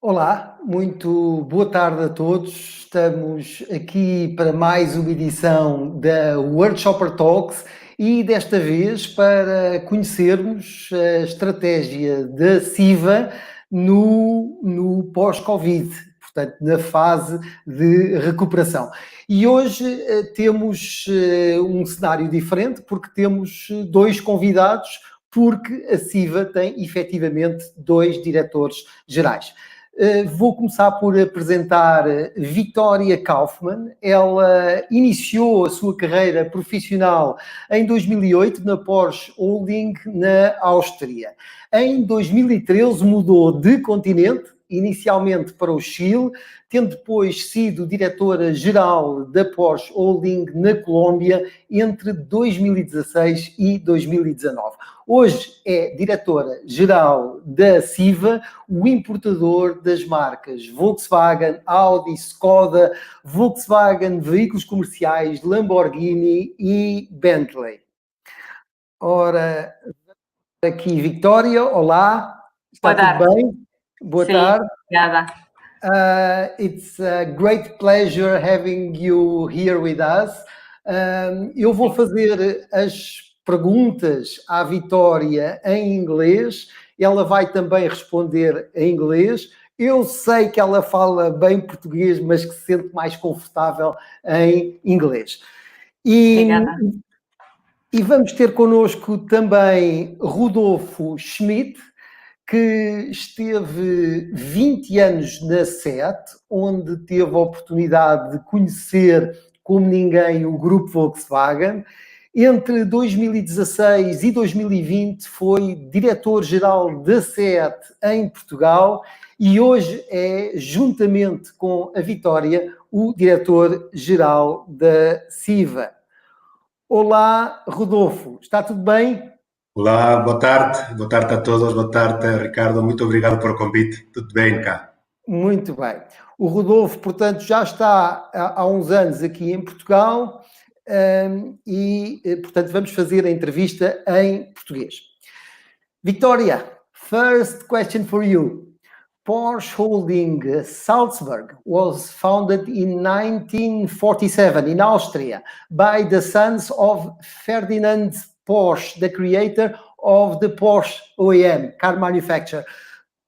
Olá, muito boa tarde a todos. Estamos aqui para mais uma edição da Workshopper Talks e desta vez para conhecermos a estratégia da SIVA no pós-Covid, portanto, na fase de recuperação. E hoje temos um cenário diferente porque temos dois convidados, porque a SIVA tem efetivamente dois diretores gerais. Vou começar por apresentar Viktoria Kaufmann. Ela iniciou a sua carreira profissional em 2008 na Porsche Holding na Áustria. Em 2013 mudou de continente, inicialmente para o Chile, tendo depois sido diretora-geral da Porsche Holding na Colômbia entre 2016 e 2019. Hoje é diretora-geral da SIVA, o importador das marcas Volkswagen, Audi, Skoda, Volkswagen Veículos Comerciais, Lamborghini e Bentley. Ora, aqui Viktoria, olá, está tudo bem? Boa tarde. Obrigada. It's a great pleasure having you here with us. Eu vou fazer as perguntas à Viktoria em inglês, ela vai também responder em inglês. Eu sei que ela fala bem português, mas que se sente mais confortável em inglês. E vamos ter connosco também Rodolfo Schmid, que esteve 20 anos na SEAT, onde teve a oportunidade de conhecer como ninguém o grupo Volkswagen. Entre 2016 e 2020 foi diretor-geral da SEAT em Portugal e hoje é, juntamente com a Viktoria, o diretor-geral da SIVA. Olá, Rodolfo, está tudo bem? Olá, boa tarde a todos, boa tarde, Ricardo, muito obrigado pelo convite, tudo bem cá? Muito bem. O Rodolfo, portanto, já está há uns anos aqui em Portugal e, portanto, vamos fazer a entrevista em português. Viktoria, first question for you. Porsche Holding Salzburg was founded in 1947 in Austria by the sons of Ferdinand Porsche, the creator of the Porsche OEM car manufacturer.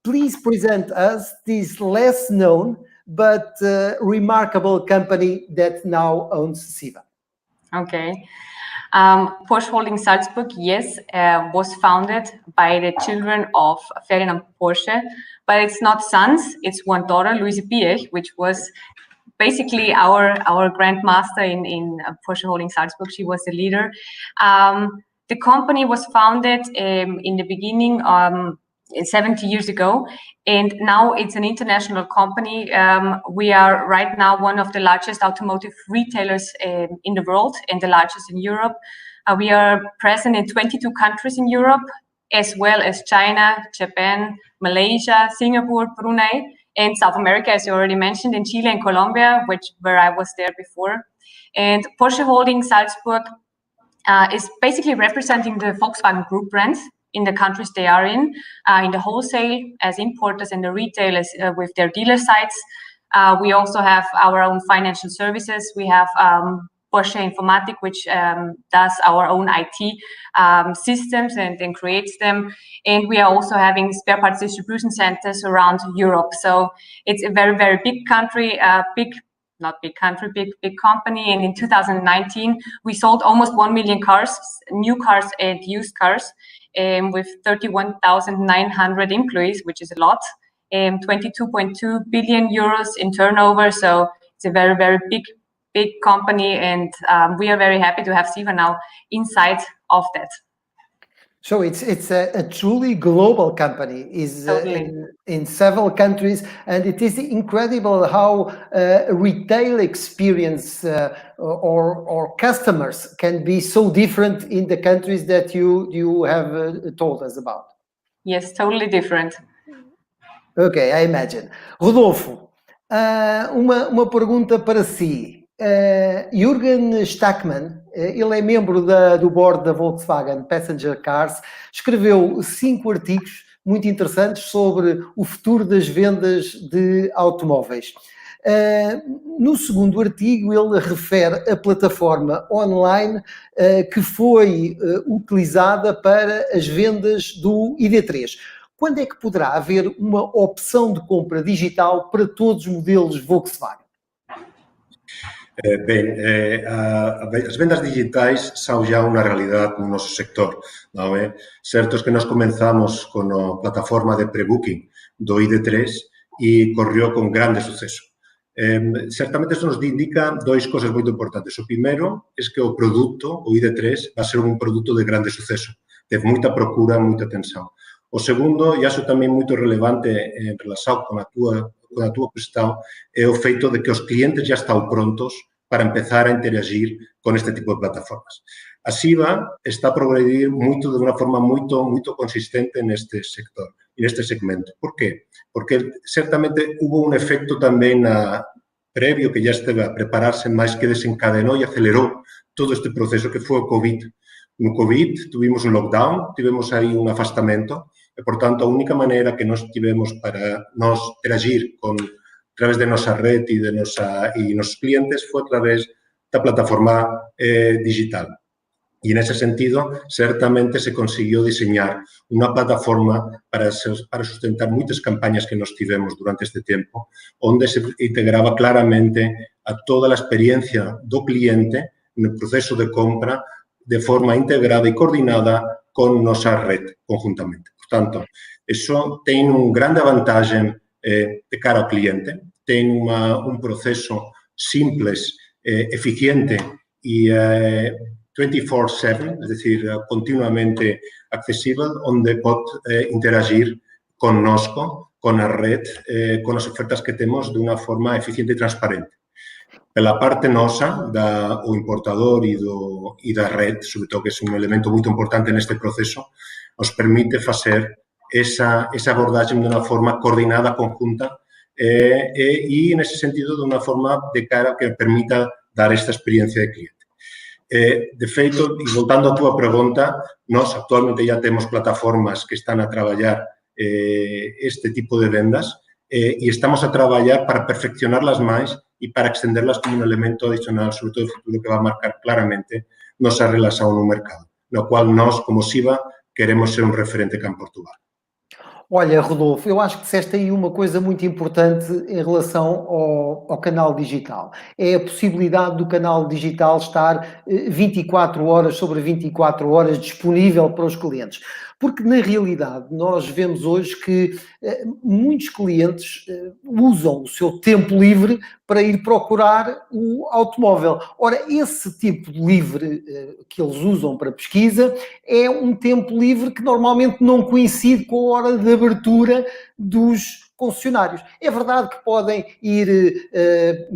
Please present us this less known but remarkable company that now owns SIVA. Okay. Porsche Holding Salzburg, yes, was founded by the children of Ferdinand Porsche, but it's not sons, it's one daughter, Louise Piech, which was basically our grandmaster in Porsche Holding Salzburg. She was the leader. The company was founded in the beginning 70 years ago, and now it's an international company. We are right now one of the largest automotive retailers in the world and the largest in Europe. We are present in 22 countries in Europe, as well as China, Japan, Malaysia, Singapore, Brunei, and South America, as you already mentioned, in Chile and Colombia, where I was there before. And Porsche Holding Salzburg is basically representing the Volkswagen Group brands in the countries they are in the wholesale as importers and the retailers with their dealer sites. We also have our own financial services. We have Porsche Informatik, which does our own IT systems and creates them. And we are also having spare parts distribution centers around Europe. So it's a very, very big country, big company. And in 2019, we sold almost 1 million cars, new cars and used cars, with 31,900 employees, which is a lot, 22.2 billion euros in turnover. So it's a very, very big company, and we are very happy to have SIVA now inside of that. So it's a truly global company, in several countries, and it is incredible how retail experience or customers can be so different in the countries that you have told us about. Yes, totally different. Okay, I imagine. Rodolfo, uma pergunta para si. Jürgen Stackmann, ele é membro do board da Volkswagen Passenger Cars, escreveu 5 artigos muito interessantes sobre o futuro das vendas de automóveis. No segundo artigo, ele refere a plataforma online que foi utilizada para as vendas do ID3. Quando é que poderá haver uma opção de compra digital para todos os modelos Volkswagen? As vendas digitais são já uma realidade no nosso sector, não é? Certo que nós comenzamos com a plataforma de pre-booking do ID3 e correu com grande sucesso. Certamente isso nos indica duas coisas muito importantes. O primeiro é que o produto, o ID3, vai ser um produto de grande sucesso. Teve muita procura, muita atenção. O segundo, e acho também muito relevante em relação com a tua questão, é o feito de que os clientes já estão prontos para começar a interagir com este tipo de plataformas. A SIVA está a progredir de uma forma muito consistente neste sector, neste segmento. ¿Por quê? Porque certamente houve um efeito também prévio que já esteve a preparar-se, mas que desencadenou e acelerou todo este processo que foi o Covid. No Covid tivemos um lockdown, tivemos aí um afastamento e, portanto, a única maneira que nós tivemos para nós interagir a través de nossa rede e nossos clientes foi através da plataforma digital. E, nesse sentido, certamente se conseguiu desenhar uma plataforma para sustentar muitas campanhas que nós tivemos durante este tempo, onde se integrava claramente a toda a experiência do cliente no processo de compra de forma integrada e coordenada com nossa rede, conjuntamente. Portanto, isso tem uma grande vantagem de cara ao cliente, tem um processo simples, eficiente e 24/7, es decir, continuamente acessível, onde pode interagir conosco, com a rede, com as ofertas que temos de uma forma eficiente e transparente. Pela parte nossa, do importador e da rede, sobretudo que é um elemento muito importante neste processo, nos permite fazer essa abordagem de uma forma coordenada, conjunta e, nesse sentido, de uma forma de cara que permita dar esta experiência de cliente. De feito, e voltando à tua pergunta, nós atualmente já temos plataformas que estão a trabalhar este tipo de vendas e estamos a trabalhar para perfeccioná-las mais e para extenderlas como um elemento adicional, sobretudo no futuro, que vai marcar claramente nossa relação no mercado, no qual nós, como SIVA, queremos ser um referente cá em Portugal. Olha, Rodolfo, eu acho que disseste aí uma coisa muito importante em relação ao canal digital. É a possibilidade do canal digital estar 24 horas sobre 24 horas disponível para os clientes. Porque, na realidade, nós vemos hoje que muitos clientes usam o seu tempo livre para ir procurar o automóvel. Ora, esse tempo livre que eles usam para pesquisa é um tempo livre que normalmente não coincide com a hora de abertura dos concessionários. É verdade que podem ir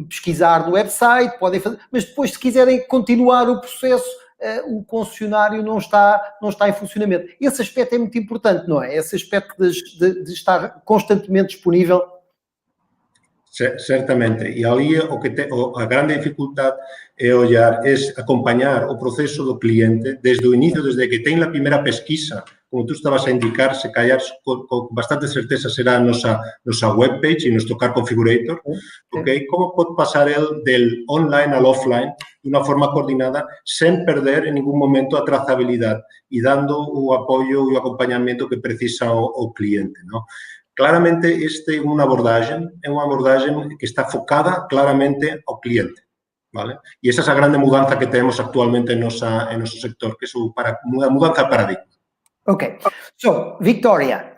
pesquisar no website, podem fazer, mas depois, se quiserem continuar o processo, o concessionário não está em funcionamento. Esse aspecto é muito importante, não é? Esse aspecto de estar constantemente disponível. Certamente. E ali a grande dificuldade é acompanhar o processo do cliente desde o início, desde que tem a primeira pesquisa, como tu estavas a indicar, se calhar com bastante certeza será a nossa webpage e nosso car configurator, okay? Como pode passar ele del online ao offline de uma forma coordenada, sem perder em nenhum momento a trazabilidade e dando o apoio e o acompanhamento que precisa o cliente, não? Claramente, esta é uma abordagem que está focada claramente ao cliente, ¿vale? E essa é a grande mudança que temos atualmente em nosso sector, que é uma mudança de paradigma. Okay, so Viktoria,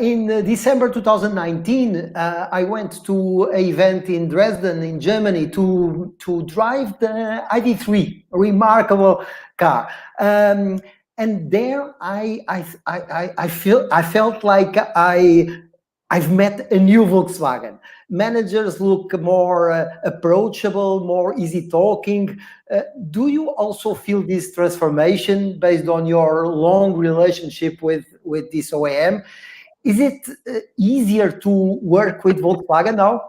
in December 2019, I went to an event in Dresden, in Germany, to drive the ID3, a remarkable car. And there, I felt like I've met a new Volkswagen. Managers look more approachable, more easy talking. Do you also feel this transformation based on your long relationship with this OEM? Is it easier to work with Volkswagen now?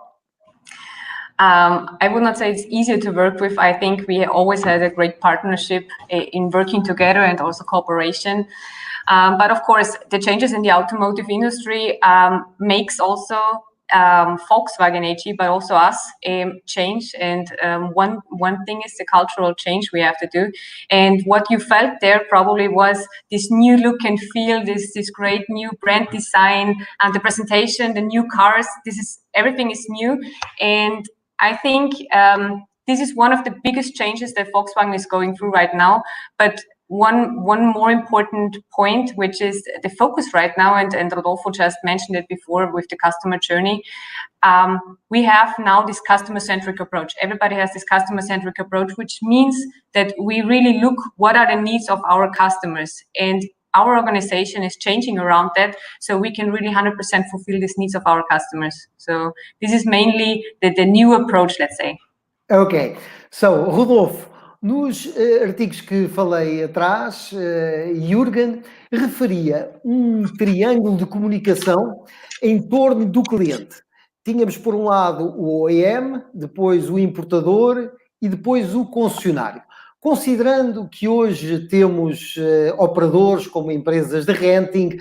I would not say it's easier to work with. I think we always had a great partnership in working together and also cooperation. But of course, the changes in the automotive industry makes also Volkswagen AG, but also us, change. And one thing is the cultural change we have to do. And what you felt there probably was this new look and feel, this great new brand design, and the presentation, the new cars. Everything is new, and I think this is one of the biggest changes that Volkswagen is going through right now. But one more important point, which is the focus right now, and Rodolfo just mentioned it before with the customer journey. We have now this customer-centric approach. Everybody has this customer-centric approach, which means that we really look what are the needs of our customers. And our organization is changing around that, so we can really 100% fulfill these needs of our customers. So this is mainly the new approach, let's say. Ok, so Rodolfo, nos artigos que falei atrás, Jürgen referia triângulo de comunicação em torno do cliente. Tínhamos por um lado o OEM, depois o importador e depois o concessionário. Considerando que hoje temos operadores como empresas de renting,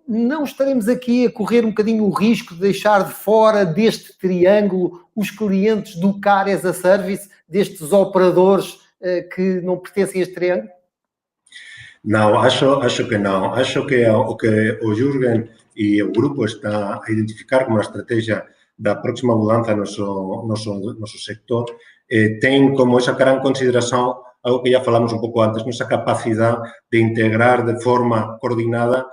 não estaremos aqui a correr um bocadinho o risco de deixar de fora deste triângulo os clientes do Car as a Service, destes operadores que não pertencem a este triângulo? Não, acho que não. Acho que o o Jürgen e o grupo está a identificar como a estratégia da próxima mudança no nosso sector tem como essa gran consideração algo que já falamos um pouco antes, nossa capacidade de integrar de forma coordenada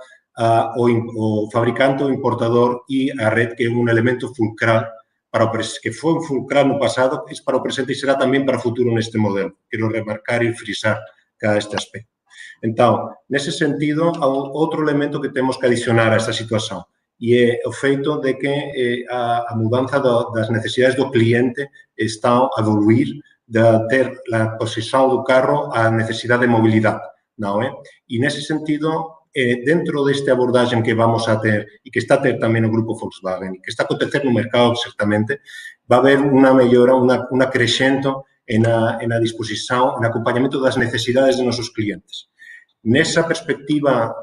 o fabricante, o importador e a rede, que é um elemento fulcral para o que foi fulcral no passado, é para o presente e será também para o futuro neste modelo. Quero remarcar e frisar este aspecto. Então, nesse sentido, há outro elemento que temos que adicionar a esta situação e é o feito de que a mudança das necessidades do cliente está a evoluir de ter a posição do carro à necessidade de mobilidade, não é? E nesse sentido, dentro desta abordagem que vamos a ter e que está a ter também no grupo Volkswagen e que está a acontecer no mercado, certamente, vai haver uma melhora, um acrescento na disposição, no acompanhamento das necessidades de nossos clientes. Nessa perspectiva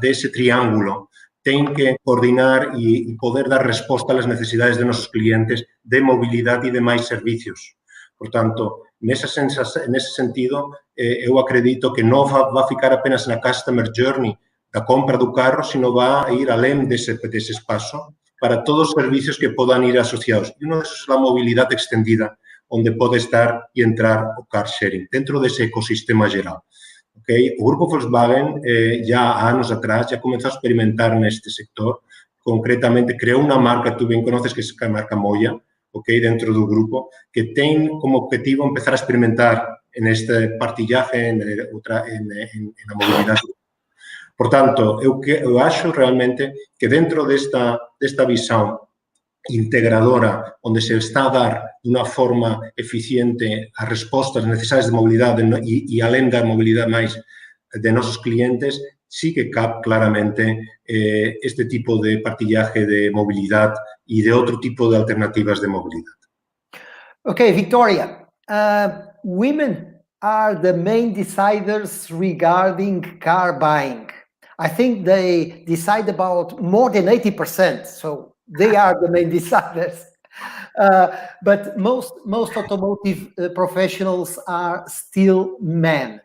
desse triângulo, tem que coordinar e poder dar resposta às necessidades de nossos clientes de mobilidade e de mais serviços. Portanto, nesse sentido, eu acredito que não vai ficar apenas na customer journey da compra do carro, sino vai ir além desse espaço para todos os serviços que possam ir associados. E um desses é a mobilidade extendida, onde pode estar e entrar o car sharing, dentro desse ecossistema geral. Okay? O grupo Volkswagen, já há anos atrás, já começou a experimentar neste sector. Concretamente, criou uma marca, tu bem conheces, que é a marca Moya, okay, dentro do grupo, que tem como objetivo empezar a experimentar neste partilhaje, na mobilidade. Portanto, eu acho realmente que dentro desta visão integradora, onde se está a dar de uma forma eficiente as respostas necessárias de mobilidade e além da mobilidade mais de nossos clientes, sí que cabe claramente este tipo de partilhaje de mobilidade e de outro tipo de alternativas de mobilidade. Okay, Viktoria, women are the main deciders regarding car buying. I think they decide about more than 80%, so they are the main deciders. But most automotive professionals are still men.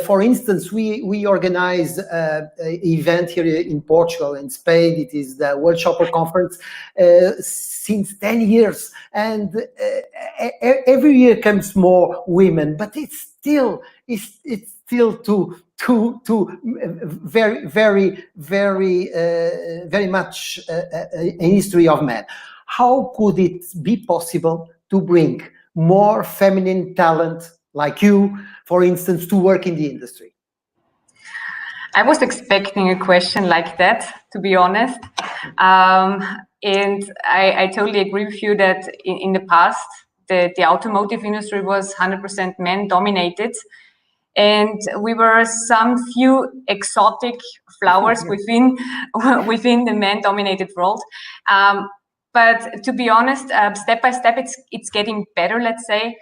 For instance, we organize an event here in Portugal and Spain. It is the World Shopper Conference since 10 years, and every year comes more women. But it's still too very much a history of men. How could it be possible to bring more feminine talent like you, for instance, to work in the industry? I was expecting a question like that, to be honest. And I totally agree with you that in the past, the automotive industry was 100% men dominated. And we were some few exotic flowers within the man-dominated world. But to be honest, step by step, it's getting better, let's say.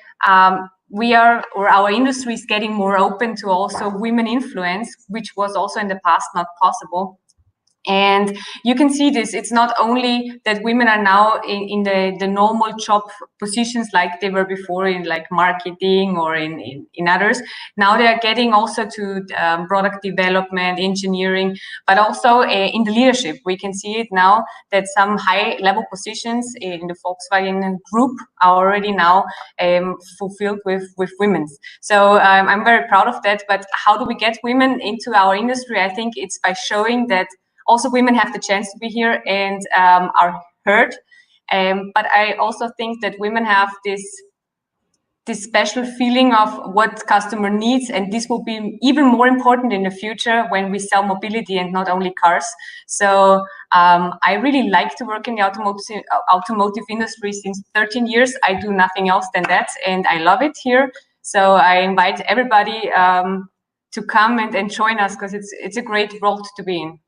our industry is getting more open to also women influence, which was also in the past not possible. And you can see this, it's not only that women are now in the normal job positions like they were before in like marketing or in others. Now they are getting also to product development, engineering, but also in the leadership. We can see it now that some high level positions in the Volkswagen group are already now fulfilled with women. So I'm very proud of that. But how do we get women into our industry? I think it's by showing that also women have the chance to be here and are heard. But I also think that women have this special feeling of what customer needs, and this will be even more important in the future when we sell mobility and not only cars. So I really like to work in the automotive industry since 13 years. I do nothing else than that, and I love it here. So I invite everybody to come and join us, because it's a great world to be in.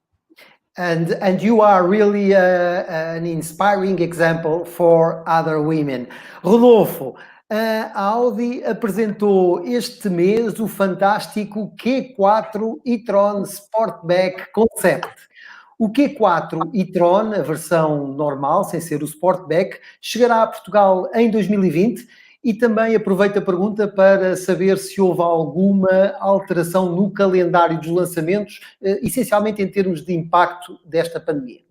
And you are really an inspiring example for other women. Rodolfo, a Audi apresentou este mês o fantástico Q4 e-tron Sportback Concept. O Q4 e-tron, a versão normal, sem ser o Sportback, chegará a Portugal em 2020. E também aproveito a pergunta para saber se houve alguma alteração no calendário dos lançamentos, essencialmente em termos de impacto desta pandemia.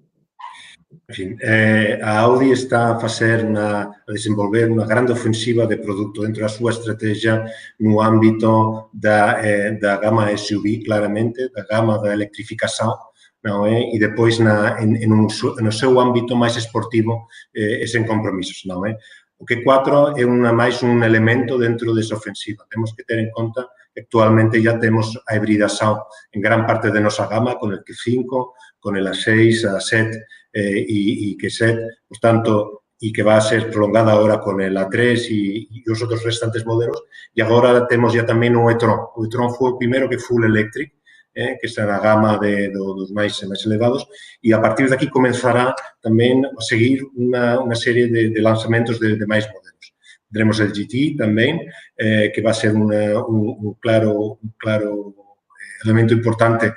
Enfim, a Audi está a desenvolver uma grande ofensiva de produto dentro da sua estratégia no âmbito da gama SUV, claramente, da gama da eletrificação, não é? E depois no seu âmbito mais esportivo e sem compromissos, não é? O Q4 é mais elemento dentro dessa ofensiva. Temos que ter em conta que actualmente já temos a hibridação em grande parte da nossa gama, com o Q5, com o A6, A7 e Q7, portanto, e que vai ser prolongada agora com o A3 e os outros restantes modelos. E agora temos já também o e-tron. O e-tron foi o primeiro que full electric, que está na gama dos mais elevados, e a partir daqui começará também a seguir uma série de lançamentos de mais modelos. Teremos o GT também, que vai ser um claro elemento importante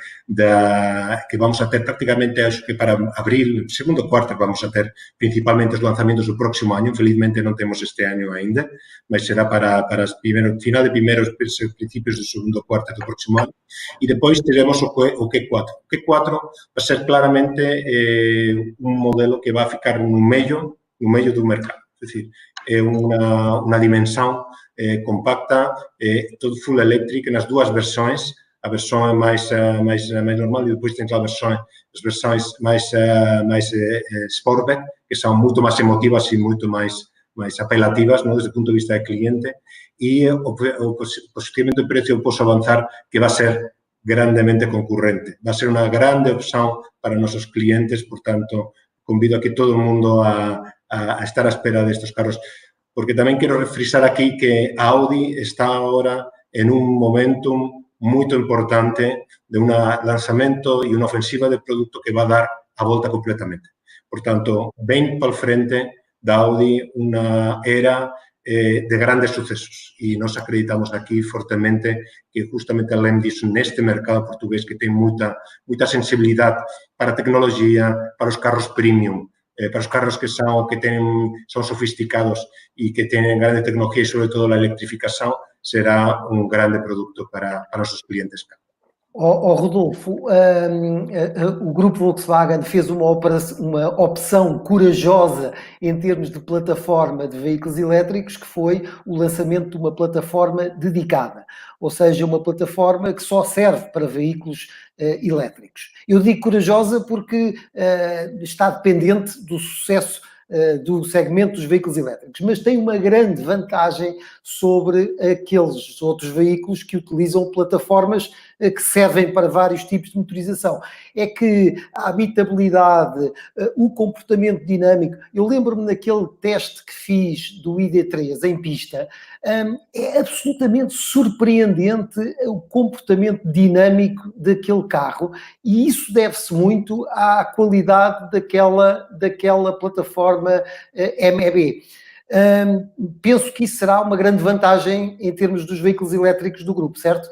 que vamos a ter prácticamente, acho que para abril, segundo quarto, vamos a ter principalmente os lançamentos do próximo ano. Infelizmente não temos este ano ainda, mas será para final de primeiro, princípios do segundo quarto do próximo ano. E depois teremos o Q4. O Q4 vai ser claramente um modelo que vai ficar no meio do mercado. É decir, é uma dimensão compacta, todo full electric nas duas versões. A versão é mais normal e depois tem as versões mais Sportback, que são muito mais emotivas e muito mais apelativas, não, desde o ponto de vista do cliente. E o posicionamento de preço eu posso avançar que vai ser grandemente concorrente. Vai ser uma grande opção para nossos clientes, portanto, convido a que todo o mundo a estar à espera destes carros, porque também quero frisar aqui que a Audi está agora em momento muito importante de lançamento e uma ofensiva de produto que vai dar a volta completamente. Portanto, bem para frente da Audi uma era de grandes sucessos e nós acreditamos aqui fortemente que justamente além disso, neste mercado português que tem muita sensibilidade para a tecnologia, para os carros premium, para os carros que são sofisticados e que têm grande tecnologia e sobretudo a eletrificação, será um grande produto para nossos clientes. Rodolfo, o grupo Volkswagen fez uma opção corajosa em termos de plataforma de veículos elétricos, que foi o lançamento de uma plataforma dedicada, ou seja, uma plataforma que só serve para veículos elétricos. Eu digo corajosa porque está dependente do sucesso do segmento dos veículos elétricos, mas tem uma grande vantagem sobre aqueles outros veículos que utilizam plataformas que servem para vários tipos de motorização. É que a habitabilidade, o comportamento dinâmico, eu lembro-me naquele teste que fiz do ID3 em pista, é absolutamente surpreendente o comportamento dinâmico daquele carro, e isso deve-se muito à qualidade daquela plataforma MEB. Penso que isso será uma grande vantagem em termos dos veículos elétricos do grupo, certo?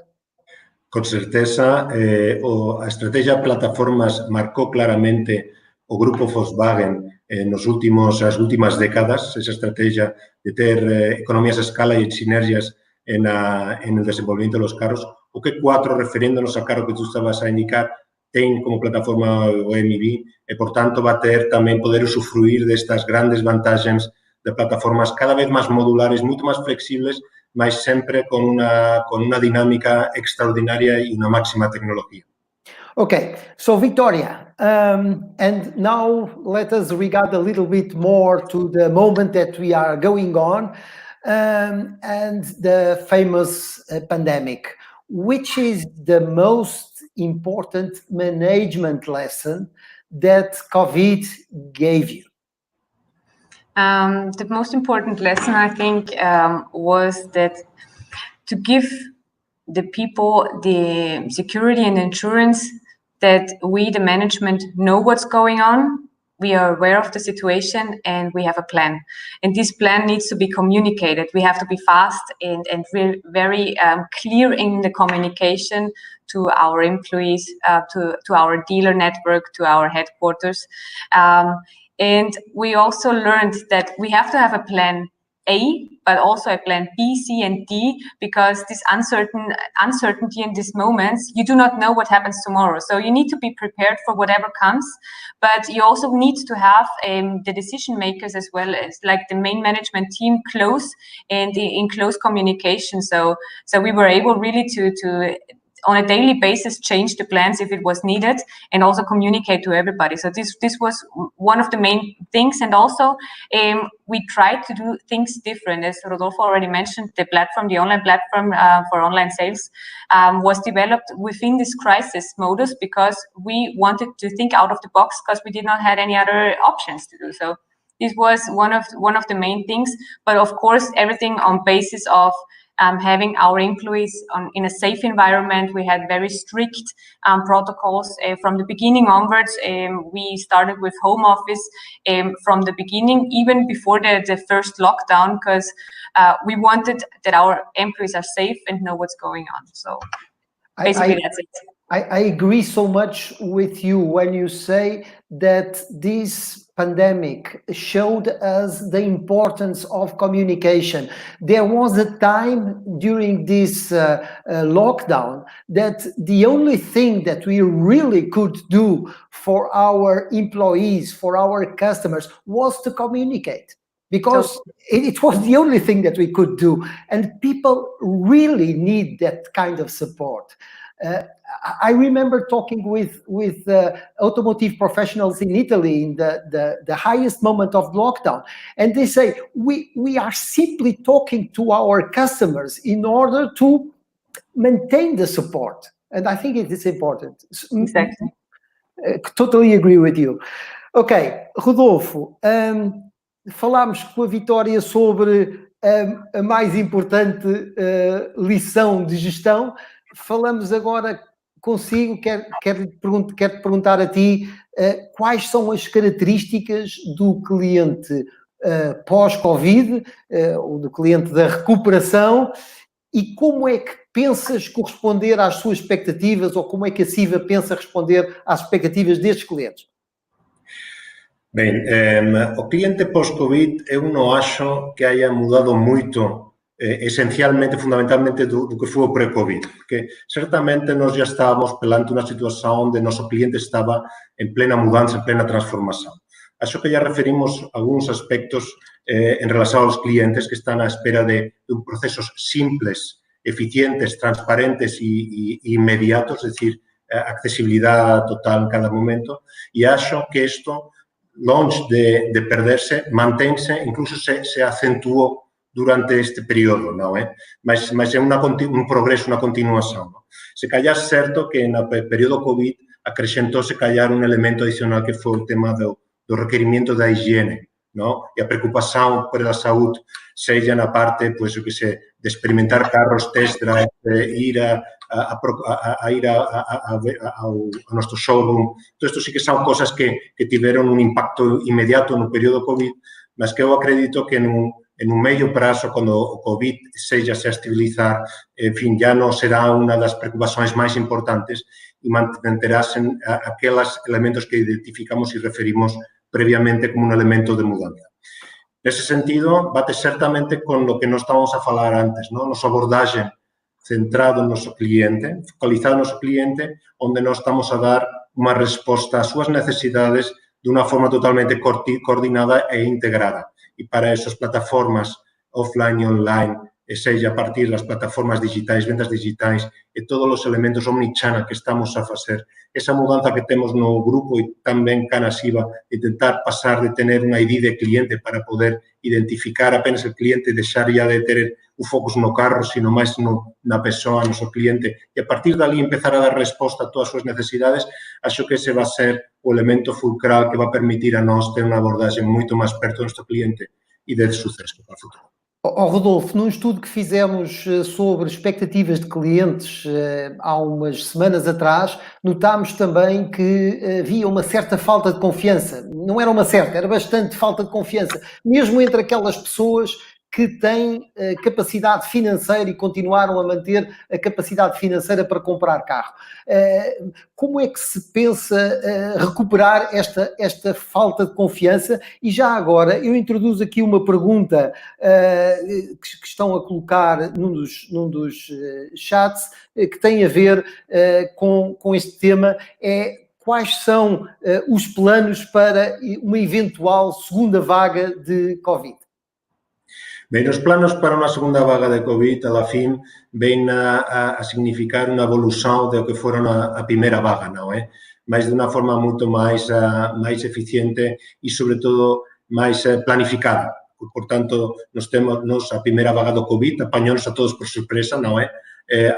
Con certeza, a estrategia de plataformas marcou claramente o grupo Volkswagen nas últimas décadas, esa estrategia de ter economías a escala e sinergias en el desenvolvimento dos carros. O Q4, referiéndonos ao carro que tú estabas a indicar, ten como plataforma o MIB e, por tanto, va a ter tamén poder usufruir destas grandes vantaxes de plataformas cada vez máis modulares, moito máis flexibles, mas sempre con una dinámica extraordinaria y una máxima tecnología. Okay, so Viktoria, and now let us regard a little bit more to the moment that we are going on and the famous pandemic. Which is the most important management lesson that COVID gave you? The most important lesson, I think, was that to give the people the security and insurance that we, the management, know what's going on, we are aware of the situation, and we have a plan. And this plan needs to be communicated. We have to be fast and very clear in the communication to our employees, to our dealer network, to our headquarters. And we also learned that we have to have a plan A, but also a plan B, C, and D, because this uncertainty in these moments, you do not know what happens tomorrow. So you need to be prepared for whatever comes, but you also need to have the decision makers as well as like the main management team close and in close communication. So we were able really to on a daily basis change the plans if it was needed, and also communicate to everybody. So this was one of the main things. And also we tried to do things different. As Rodolfo already mentioned, the platform, the online platform for online sales was developed within this crisis modus, because we wanted to think out of the box, because we did not have any other options to do so. This was one of the main things, but of course everything on basis of having our employees in a safe environment. We had very strict protocols from the beginning onwards. We started with home office from the beginning, even before the first lockdown, because we wanted that our employees are safe and know what's going on. So basically that's it. I agree so much with you when you say that this pandemic showed us the importance of communication. There was a time during this lockdown that the only thing that we really could do for our employees, for our customers, was to communicate. Because it was the only thing that we could do. And people really need that kind of support. I remember talking with automotive professionals in Italy in the highest moment of lockdown, and they say we are simply talking to our customers in order to maintain the support, and I think it is important. Exactly. Totally agree with you. Ok, Rodolfo, falámos com a Viktoria sobre a mais importante lição de gestão. Falamos agora consigo, quero te perguntar a ti quais são as características do cliente pós-Covid, ou do cliente da recuperação, e como é que pensas corresponder às suas expectativas, ou como é que a SIVA pensa responder às expectativas destes clientes? Bem, o cliente pós-Covid eu non acho que haya mudado moito esencialmente, fundamentalmente do que foi o pré-Covid, porque certamente nós já estávamos perante unha situación onde o noso cliente estaba en plena mudanza, en plena transformación. Acho que já referimos algúns aspectos en relación aos clientes que están á espera de procesos simples, eficientes, transparentes e inmediatos, es decir, accesibilidade total en cada momento, e acho que isto, longe de perderse, mantense, incluso se acentuou durante este período, non é? Mas é un progreso, unha continuación. Se callar certo que no período COVID acrescentou se callar un elemento adicional que foi o tema do requerimento da higiene, non? E a preocupación por a saúde, seja na parte, pois, o que se, de experimentar carros, test drive, ir a nosso showroom. Todo isto sí que son cosas que tiveron un impacto inmediato no período COVID, mas que eu acredito que en un medio prazo, quando o Covid seja se a estabilizar, enfim, já não será uma das preocupações mais importantes e manterá-se aqueles elementos que identificamos e referimos previamente como um elemento de mudança. Nesse sentido, bate certamente com o que nós estávamos a falar antes, não? Nossa abordagem centrado no nosso cliente, focalizado no nosso cliente, onde nós estamos a dar uma resposta às suas necessidades de uma forma totalmente coordenada e integrada. E para essas plataformas offline e online, seja a partir das plataformas digitais, vendas digitais e todos os elementos omnichannel que estamos a fazer, essa mudança que temos no grupo e também cá na SIVA, de tentar passar de ter uma ID de cliente para poder identificar apenas o cliente, deixar já de ter o foco no carro, sino mais na pessoa, no seu cliente, e a partir dali empezar a dar resposta a todas as suas necessidades, acho que esse vai ser o elemento fulcral que vai permitir a nós ter uma abordagem muito mais perto do nosso cliente e de sucesso para o futuro. Rodolfo, num estudo que fizemos sobre expectativas de clientes há umas semanas atrás, notámos também que havia uma certa falta de confiança. Não era uma certa, era bastante falta de confiança, mesmo entre aquelas pessoas que têm capacidade financeira e continuaram a manter a capacidade financeira para comprar carro. Como é que se pensa recuperar esta falta de confiança? E já agora, eu introduzo aqui uma pergunta que estão a colocar num dos chats, que tem a ver com este tema, quais são os planos para uma eventual segunda vaga de Covid? Bem, os planos para uma segunda vaga de Covid, a la fim, vêm a significar uma evolução do que foram a primeira vaga, não é? Mas de uma forma muito mais eficiente e, sobretudo, mais planificada. Portanto, nós temos a primeira vaga do Covid, apanhou-nos a todos por surpresa, não é?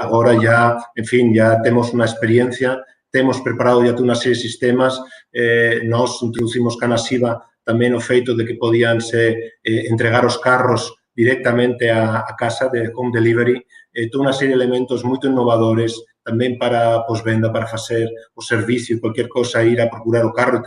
Agora já, enfim, já temos uma experiência, temos preparado já uma série de sistemas, nós introduzimos cá na SIVA também o feito de que podiam se entregar os carros directamente à casa de home delivery, toda uma série de elementos muito inovadores, também para pós-venda, para fazer o serviço, qualquer coisa, ir a procurar o carro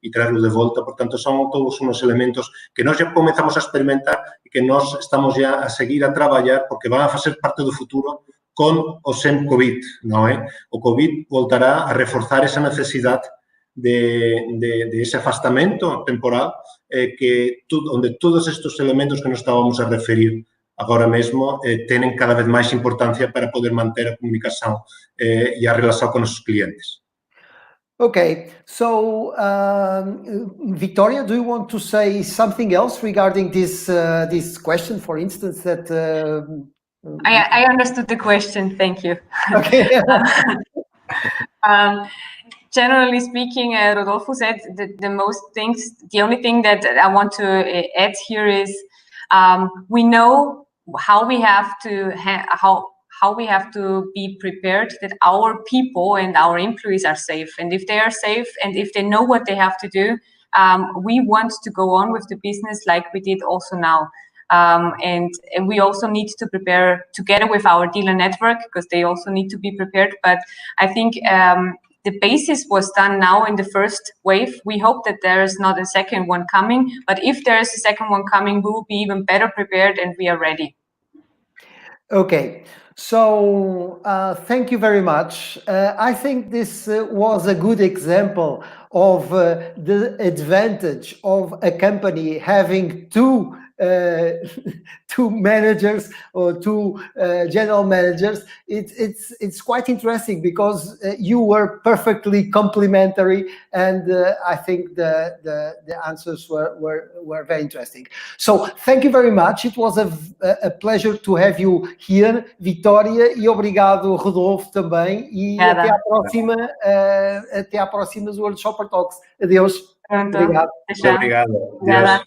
e traê-lo de volta. Portanto, são todos uns elementos que nós já começamos a experimentar e que nós estamos já a seguir a trabalhar, porque vão a fazer parte do futuro com ou sem Covid, não é? O Covid voltará a reforçar essa necessidade de ese afastamento temporal, onde todos estes elementos que nos estávamos a referir agora mesmo têm cada vez mais importância para poder manter a comunicação e a relação com os clientes. Okay, so Viktoria, do you want to say something else regarding this question, for instance, that I understood the question, thank you. Okay. Generally speaking, Rodolfo said the only thing that I want to add here is we know how we have to be prepared that our people and our employees are safe. And if they are safe and if they know what they have to do, we want to go on with the business like we did also now. And we also need to prepare together with our dealer network because they also need to be prepared. But I think the basis was done now in the first wave. We hope that there is not a second one coming, but if there is a second one coming, we will be even better prepared and we are ready. Okay, so thank you very much. I think this was a good example of the advantage of a company having two managers or two general managers. It's quite interesting because you were perfectly complementary, and I think the answers were very interesting. So thank you very much. It was a pleasure to have you here, Viktoria, e obrigado, Rodolfo, também. E até à próxima World Shopper Talks. Adeus. Pronto. Obrigado. Obrigado. Obrigada.